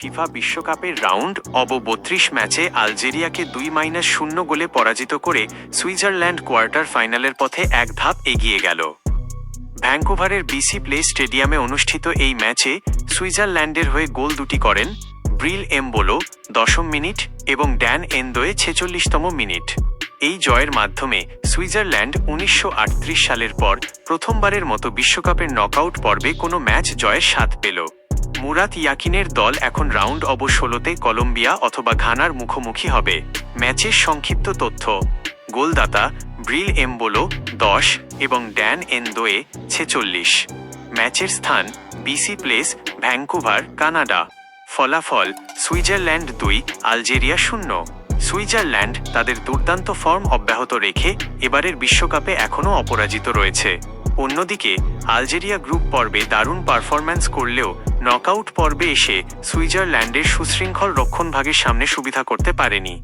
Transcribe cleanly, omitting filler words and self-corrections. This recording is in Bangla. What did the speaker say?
ফিফা বিশ্বকাপের রাউন্ড অব ৩২ ম্যাচে আলজেরিয়াকে ২-০ গোলে পরাজিত করে সুইজারল্যান্ড কোয়ার্টার ফাইনালের পথে এক ধাপ এগিয়ে গেল। ভ্যাঙ্কুভারের বিসি প্লে স্টেডিয়ামে অনুষ্ঠিত এই ম্যাচে সুইজারল্যান্ডের হয়ে গোল দুটি করেন ব্রিল এমবোলো ১০ম মিনিট এবং ড্যান এনদোয়ে ৪৬তম মিনিট। এই জয়ের মাধ্যমে সুইজারল্যান্ড ১৯৩৮ সালের পর প্রথমবারের মতো বিশ্বকাপের নকআউট পর্বে কোনো ম্যাচ জয়ের স্বাদ পেল। মুরাত ইয়াকিনের দল এখন রাউন্ড অব ১৬তে কলম্বিয়া অথবা ঘানার মুখোমুখি হবে। ম্যাচের সংক্ষিপ্ত তথ্য: গোলদাতা ব্রিল এমবোলো ১০ এবং ড্যান এনদোয়ে ৪৬। ম্যাচের স্থান বিসি প্লেস, ভ্যাঙ্কুভার, কানাডা। ফলাফল সুইজারল্যান্ড ২, আলজেরিয়া ০। সুইজারল্যান্ড তাদের দুর্দান্ত ফর্ম অব্যাহত রেখে এবারের বিশ্বকাপে এখনও অপরাজিত রয়েছে। অন্যদিকে আলজেরিয়া গ্রুপ পর্বে দারুণ পারফরম্যান্স করলেও নকআউট পর্বে এসে সুইজারল্যান্ডের সুশৃঙ্খল রক্ষণভাগের সামনে সুবিধা করতে পারেনি।